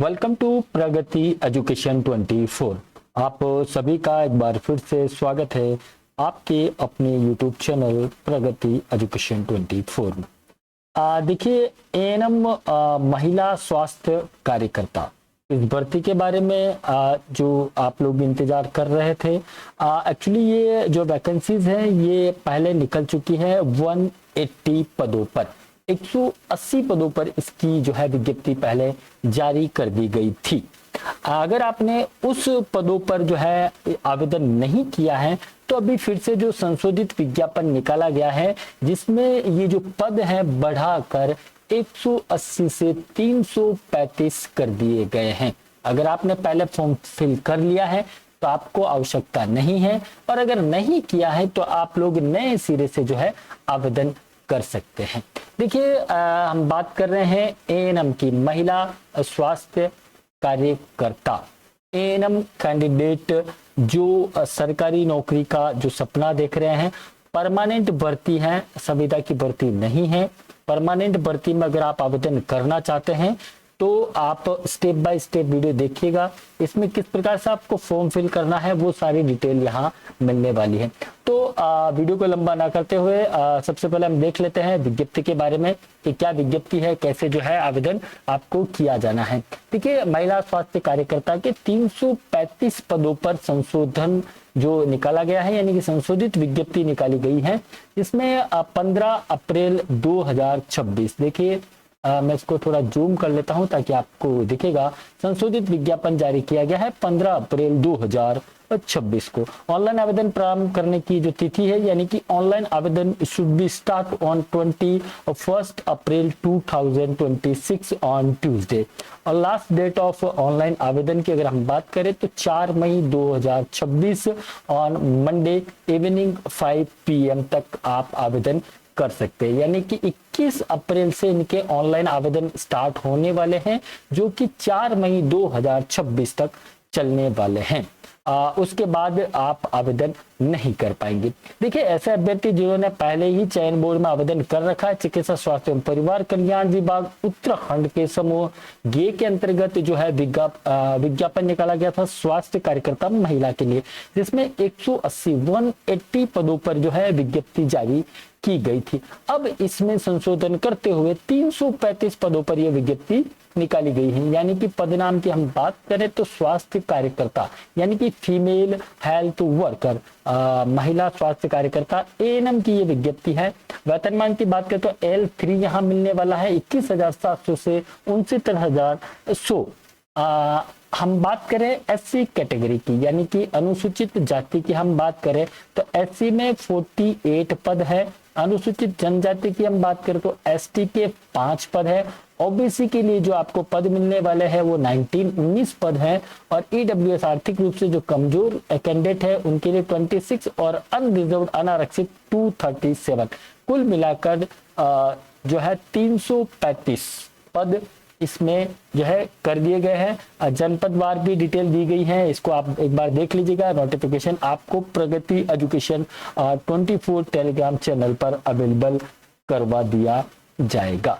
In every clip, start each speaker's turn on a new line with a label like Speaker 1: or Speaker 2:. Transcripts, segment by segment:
Speaker 1: Welcome to Pragati education 24। आप सभी का एक बार फिर से स्वागत है आपके अपने YouTube चैनल प्रगति एजुकेशन 24 में। देखिए, एएनएम महिला स्वास्थ्य कार्यकर्ता इस भर्ती के बारे में जो आप लोग इंतजार कर रहे थे, एक्चुअली ये जो वैकेंसीज है ये पहले निकल चुकी है 180 पदों पर। 180 पदों पर इसकी जो है विज्ञप्ति पहले जारी कर दी गई थी। अगर आपने उस पदों पर जो है आवेदन नहीं किया है तो अभी फिर से जो संशोधित विज्ञापन निकाला गया है जिसमें ये जो पद है बढ़ाकर 180 से 335 कर दिए गए हैं। अगर आपने पहले फॉर्म फिल कर लिया है तो आपको आवश्यकता नहीं है, और अगर नहीं किया है तो आप लोग नए सिरे से जो है आवेदन कर सकते हैं। देखिए, हम बात कर रहे हैं एएनएम की, महिला स्वास्थ्य कार्यकर्ता। एएनएम कैंडिडेट जो सरकारी नौकरी का जो सपना देख रहे हैं, परमानेंट भर्ती है, संविदा की भर्ती नहीं है। परमानेंट भर्ती में अगर आप आवेदन करना चाहते हैं तो आप स्टेप बाय स्टेप वीडियो देखिएगा। इसमें किस प्रकार से आपको फॉर्म फिल करना है वो सारी डिटेल यहाँ मिलने वाली है। तो वीडियो को लंबा ना करते हुए सबसे पहले हम देख लेते हैं विज्ञप्ति के बारे में कि क्या विज्ञप्ति है, कैसे जो है आवेदन आपको किया जाना है। देखिए, महिला स्वास्थ्य कार्यकर्ता के 335 पदों पर संशोधन जो निकाला गया है, यानी कि संशोधित विज्ञप्ति निकाली गई है, जिसमें 15 अप्रैल 2026। देखिए, मैं इसको थोड़ा जूम कर लेता हूं ताकि आपको दिखेगा। संशोधित विज्ञापन जारी किया गया है 15 अप्रैल 2026 को। ऑनलाइन आवेदन प्रारंभ करने की जो तिथि है, यानी कि ऑनलाइन आवेदन should be start on 21 April 2026 on Tuesday. और लास्ट डेट ऑफ ऑनलाइन आवेदन की अगर हम बात करें तो 4 मई 2026 ऑन मंडे इवनिंग 5 PM तक आप आवेदन कर सकते हैं। यानी कि 21 अप्रैल से इनके ऑनलाइन आवेदन स्टार्ट होने वाले हैं, जो कि 4 मई 2026 तक चलने वाले हैं। उसके बाद आप आवेदन नहीं कर पाएंगे। देखिए, ऐसे अभ्यर्थी जिन्होंने पहले ही चयन बोर्ड में आवेदन कर रखा है, चिकित्सा स्वास्थ्य एवं परिवार कल्याण विभाग उत्तराखंड के समूह गे के अंतर्गत जो है विज्ञापन निकाला गया था स्वास्थ्य कार्यकर्ता महिला के लिए, जिसमें 180 पदों पर जो है विज्ञप्ति जारी की गई थी। अब इसमें संशोधन करते हुए 335 पदों पर यह विज्ञप्ति निकाली गई है। यानी कि पदनाम की हम बात करें तो स्वास्थ्य कार्यकर्ता, यानी कि फीमेल हेल्थ वर्कर, महिला स्वास्थ्य कार्यकर्ता एएनएम की ये विज्ञप्ति है। वेतनमान की बात करें तो L3 यहाँ मिलने वाला है 21,700 से 69,100। हम बात करें एससी कैटेगरी की, यानी कि अनुसूचित जाति की हम बात करें तो एससी में 48 पद है। अनुसूचित जनजाति की हम बात करें तो एसटी के 5 पद है। ओबीसी के लिए जो आपको पद मिलने वाले हैं वो 19 पद है। और ईडब्ल्यूएस आर्थिक रूप से जो कमजोर कैंडिडेट है उनके लिए 26 और अनरिजर्व्ड अनारक्षित 237। कुल मिलाकर जो है 335 पद इसमें जो है कर दिए गए हैं। जनपद वार भी डिटेल दी गई है, इसको आप एक बार देख लीजिएगा। नोटिफिकेशन आपको प्रगति एजुकेशन 24 टेलीग्राम चैनल पर अवेलेबल करवा दिया जाएगा।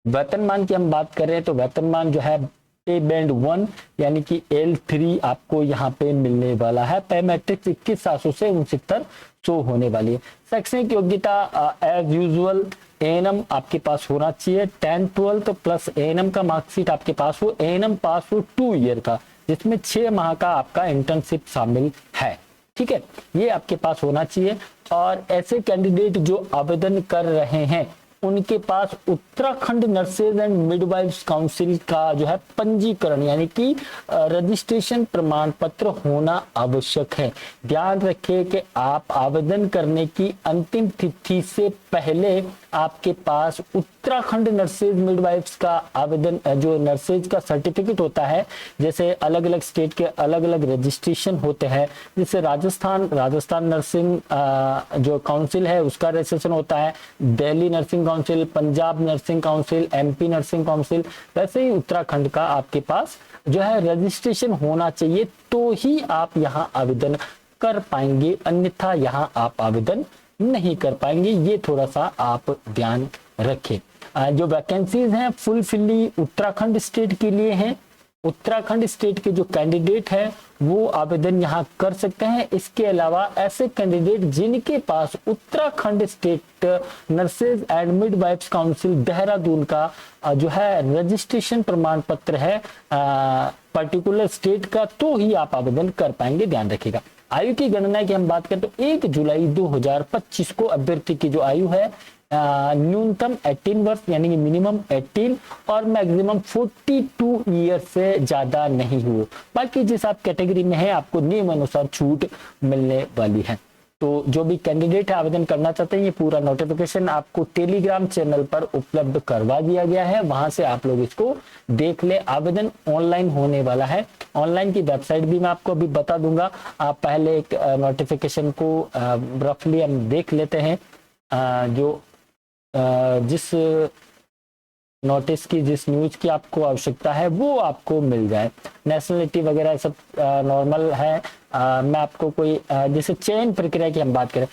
Speaker 1: वेतनमान की हम बात करें तो वेतनमान जो है पे बैंड 1 यानी कि L3 आपको यहाँ पे मिलने वाला है। पे मैट्रिक्स 21,700 से 69,100 होने वाली है। शैक्षणिक योग्यता एज यूजुअल एएनएम आपके पास होना चाहिए। 10-12 प्लस एएनएम का मार्कशीट आपके पास हो। एएनएम पास हो 2 ईयर का, जिसमें 6 माह का आपका इंटर्नशिप शामिल है। ठीक है, ये आपके पास होना चाहिए। और ऐसे कैंडिडेट जो आवेदन कर रहे हैं उनके पास Uttarakhand nurses and midwifes council का जो है पंजीकरण यानी कि रजिस्ट्रेशन प्रमाण पत्र होना आवश्यक है। ध्यान रखें कि आप आवेदन करने की अंतिम तिथि से पहले आपके पास उत्तराखंड नर्सेज मिडवाइफ्स का आवेदन, जो नर्सेज का सर्टिफिकेट होता है, जैसे अलग अलग स्टेट के अलग अलग रजिस्ट्रेशन होते हैं। जैसे राजस्थान नर्सिंग जो काउंसिल है उसका रजिस्ट्रेशन होता है, Delhi nursing council, Punjab nursing council, MP nursing council, वैसे ही उत्तराखंड का आपके पास जो है रजिस्ट्रेशन होना चाहिए, तो ही आप यहाँ आवेदन कर पाएंगे, अन्यथा यहाँ आप आवेदन नहीं कर पाएंगे। ये थोड़ा सा आप ध्यान रखें। जो वैकेंसीज हैं फुलफिली उत्तराखंड स्टेट के लिए हैं। उत्तराखंड स्टेट के जो कैंडिडेट है वो आवेदन यहाँ कर सकते हैं। इसके अलावा ऐसे कैंडिडेट जिनके पास Uttarakhand state nurses and midwifes council Dehradun का जो है रजिस्ट्रेशन प्रमाण पत्र है पर्टिकुलर स्टेट का, तो ही आप आवेदन कर पाएंगे। ध्यान रखिएगा। आयु की गणना की हम बात करें तो 1 जुलाई 2025 को अभ्यर्थी की जो आयु है न्यूनतम 18 वर्ष यानी कि मिनिमम 18 और मैक्सिमम 42 ईयर से ज्यादा नहीं हो। बाकी जिस आप कैटेगरी में है आपको नियम अनुसार छूट मिलने वाली है। तो जो भी कैंडिडेट आवेदन करना चाहते हैं ये पूरा नोटिफिकेशन आपको टेलीग्राम चैनल पर उपलब्ध करवा दिया गया है, वहां से आप लोग इसको देख ले। आवेदन ऑनलाइन होने वाला है। ऑनलाइन की वेबसाइट भी मैं आपको अभी बता दूंगा। आप पहले एक नोटिफिकेशन को रफली हम देख लेते हैं। जो जिस नोटिस की जिस न्यूज की आपको आवश्यकता है वो आपको मिल जाए। नेशनलिटी वगैरह सब नॉर्मल है। मैं आपको कोई जैसे चयन प्रक्रिया की हम बात करें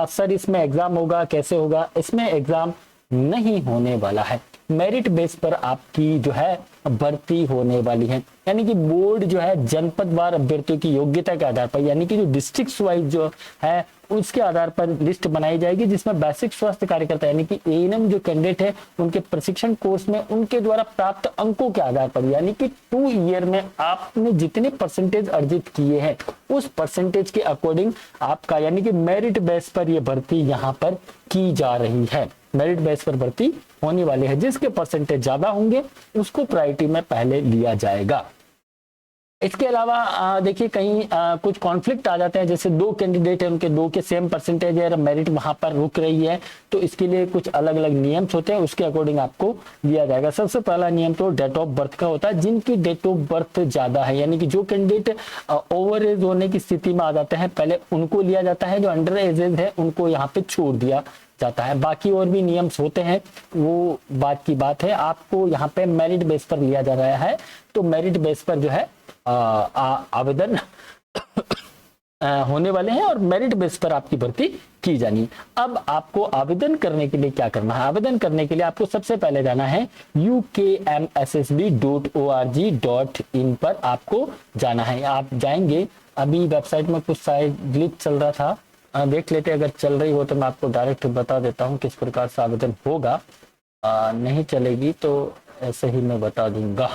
Speaker 1: सर इसमें एग्जाम होगा कैसे होगा, इसमें एग्जाम नहीं होने वाला है। मेरिट बेस पर आपकी जो है भर्ती होने वाली है, यानी कि बोर्ड जो है जनपद वार अभ्यर्थियों की योग्यता के आधार पर यानी कि जो डिस्ट्रिक्ट वाइज जो है उसके आधार पर लिस्ट बनाई जाएगी, जिसमें बेसिक स्वास्थ्य कार्यकर्ता यानी कि एएनएम जो कैंडिडेट है उनके प्रशिक्षण कोर्स में उनके द्वारा प्राप्त अंकों के आधार पर यानी कि 2 ईयर में आपने जितने परसेंटेज अर्जित किए हैं उस परसेंटेज के अकॉर्डिंग आपका यानी कि मेरिट बेस पर यह भर्ती यहाँ पर की जा रही है। मेरिट बेस पर भर्ती होने वाली है। जिसके परसेंटेज ज्यादा होंगे उसको प्रायोरिटी में पहले लिया जाएगा। इसके अलावा देखिए कहीं कुछ कॉन्फ्लिक्ट आ जाते हैं, जैसे 2 कैंडिडेट है उनके 2 के सेम परसेंटेज है, मेरिट वहां पर रुक रही है, तो इसके लिए कुछ अलग अलग नियम होते हैं, उसके अकॉर्डिंग आपको लिया जाएगा। सबसे पहला नियम तो डेट ऑफ बर्थ का होता है। जिनकी डेट ऑफ बर्थ ज्यादा है यानी कि जो कैंडिडेट ओवर एज होने की स्थिति में आ जाते हैं पहले उनको लिया जाता है, जो अंडर एज है उनको यहाँ पे छोड़ दिया जाता है। बाकी और भी नियम्स होते हैं वो बात की बात है। आपको यहाँ पे मेरिट बेस पर लिया जा रहा है, तो मेरिट बेस पर जो है आवेदन होने वाले हैं और मेरिट बेस पर आपकी भर्ती की जानी। अब आपको आवेदन करने के लिए क्या करना है? आवेदन करने के लिए आपको सबसे पहले जाना है ukmssb.org.in पर आपको जाना है। आप जाएंगे, अभी वेबसाइट में कुछ शायद ग्लिच चल रहा था, देख लेते अगर चल रही हो तो मैं आपको डायरेक्ट बता देता हूँ किस प्रकार से आवेदन होगा। नहीं चलेगी तो ऐसे ही मैं बता दूंगा।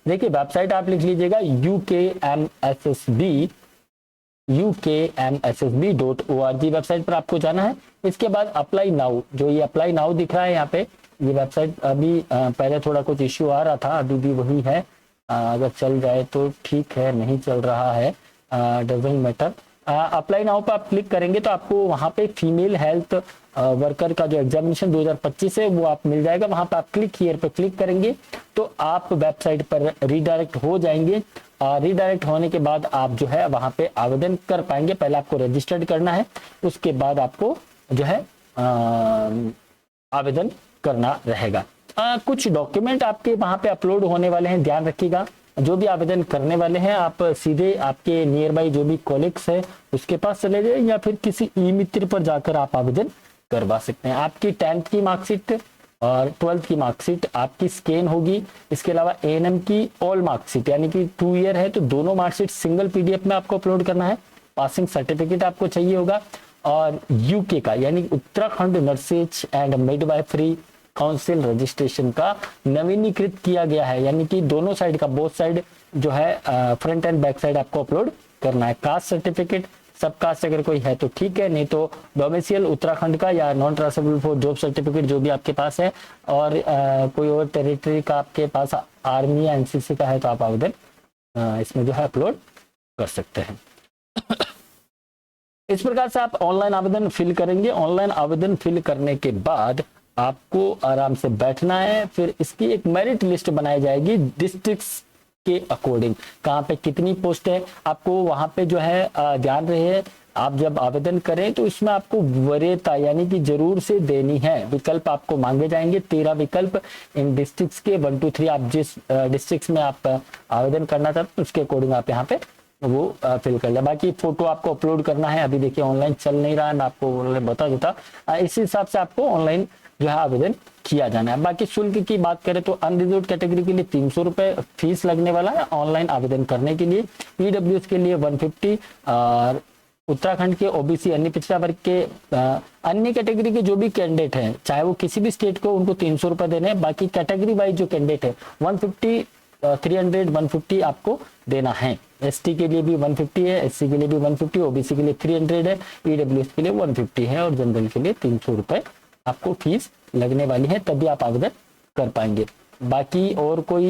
Speaker 1: देखिए वेबसाइट आप लिख लीजिएगा ukmssb.org वेबसाइट पर आपको जाना है। इसके बाद अप्लाई नाउ, जो ये अप्लाई नाउ दिख रहा है यहाँ पे, ये वेबसाइट अभी पहले थोड़ा कुछ इश्यू आ रहा था, अभी भी वही है। अगर चल जाए तो ठीक है, नहीं चल रहा है डजंट मैटर। अप्लाई नाउ पर आप क्लिक करेंगे तो आपको वहां पे फीमेल हेल्थ वर्कर का जो एग्जामिनेशन 2025 है वो आप मिल जाएगा। वहां पर आप क्लिक हियर पे क्लिक करेंगे तो आप वेबसाइट पर रीडायरेक्ट हो जाएंगे। रीडायरेक्ट होने के बाद आप जो है वहां पे आवेदन कर पाएंगे। पहले आपको रजिस्टर्ड करना है, उसके बाद आपको जो है आवेदन करना रहेगा। कुछ डॉक्यूमेंट आपके वहां पे अपलोड होने वाले हैं, ध्यान रखिएगा। जो भी आवेदन करने वाले हैं आप सीधे आपके नियर बाई जो भी कॉलिग्स है उसके पास चले जाए या फिर किसी ई मित्र पर जाकर आप आवेदन करवा सकते हैं। आपकी 10th की मार्कशीट और 12th की मार्कशीट आपकी स्कैन होगी। इसके अलावा एएनएम की ऑल मार्कशीट यानी कि 2 ईयर है तो दोनों मार्कशीट सिंगल पीडीएफ में आपको अपलोड करना है। पासिंग सर्टिफिकेट आपको चाहिए होगा और यूके का यानी Uttarakhand nurses and midwifery council registration का नवीनीकृत किया गया है, यानी कि दोनों साइड का, बोथ साइड जो है फ्रंट एंड बैक साइड आपको अपलोड करना है। कास्ट सर्टिफिकेट, सब कास्ट अगर कोई है तो ठीक है, नहीं तो डोमिसाइल उत्तराखंड का या non transferable for job certificate जो भी आपके पास है, और कोई और टेरिटरी का आपके पास आर्मी या एनसीसी का है तो आप आवेदन इसमें जो है अपलोड कर सकते हैं। इस प्रकार से आप ऑनलाइन आवेदन फिल करेंगे। ऑनलाइन आवेदन फिल करने के बाद आपको आराम से बैठना है, फिर इसकी एक मेरिट लिस्ट बनाई जाएगी डिस्ट्रिक्ट्स के अकॉर्डिंग, कहाँ पे कितनी पोस्ट है। आपको वहां पे जो है ध्यान रहे, आप जब आवेदन करें तो इसमें आपको वरीयता यानी कि जरूर से देनी है। विकल्प आपको मांगे जाएंगे 13 विकल्प इन डिस्ट्रिक्ट्स के 1 2 3। आप जिस डिस्ट्रिक्ट में आप आवेदन करना चाहते हैं उसके अकॉर्डिंग आप यहाँ पे वो फिल कर ले। बाकी फोटो आपको अपलोड करना है, अभी देखिए ऑनलाइन चल नहीं रहा है, मैं आपको बता देता। इस हिसाब से आपको ऑनलाइन जो है आवेदन किया जाना है। बाकी शुल्क की बात करें तो अनरिजर्व कैटेगरी के लिए 300 रुपए फीस लगने वाला है ऑनलाइन आवेदन करने के लिए, ईडब्ल्यूएस के लिए 150, और उत्तराखंड के ओबीसी अन्य पिछड़ा वर्ग के अन्य कैटेगरी के जो भी कैंडिडेट हैं, चाहे वो किसी भी स्टेट को, उनको 300 रुपए देने हैं। बाकी कैटेगरी वाइज जो कैंडिडेट है 150, 300, 150 आपको देना है। एसटी के लिए भी 150 है, एससी के लिए भी 150, ओबीसी के लिए 300 है, ईडब्ल्यूएस के लिए 150 है और जनरल के लिए 300 रुपए आपको फीस लगने वाली है, तभी आप आवेदन कर पाएंगे। बाकी और कोई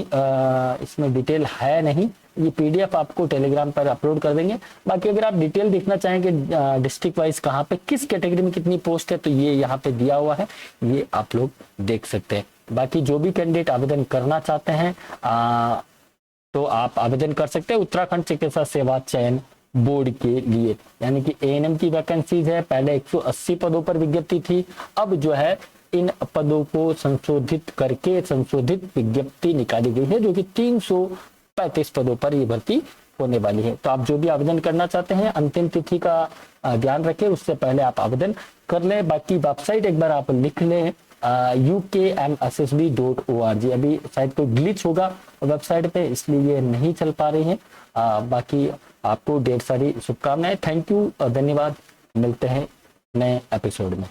Speaker 1: इसमें डिटेल है नहीं, ये पीडीएफ आपको टेलीग्राम पर अपलोड कर देंगे। बाकी अगर आप डिटेल देखना चाहेंगे डिस्ट्रिक्ट वाइज कहाँ पे किस कैटेगरी में कितनी पोस्ट है, तो ये यहाँ पे दिया हुआ है, ये आप लोग देख सकते हैं। बाकी जो भी कैंडिडेट आवेदन करना चाहते हैं तो आप आवेदन कर सकते हैं उत्तराखंड चिकित्सा सेवा चयन बोर्ड के लिए, यानी कि एएनएम की वैकेंसीज है। पहले 180 पदों पर विज्ञप्ति थी, अब जो है इन पदों को संशोधित करके संशोधित विज्ञप्ति निकाली गई है, जो कि 335 पदों पर ये भर्ती होने वाली है। तो आप जो भी आवेदन करना चाहते हैं अंतिम तिथि का ध्यान रखें, उससे पहले आप आवेदन कर लें। बाकी वेबसाइट एक बार आप लिख लें ukmssb.org। अभी शायद कोई ग्लिच होगा वेबसाइट पे, इसलिए ये नहीं चल पा रही है। बाकी आपको ढेर सारी शुभकामनाएं। थैंक यू, धन्यवाद। मिलते हैं नए एपिसोड में।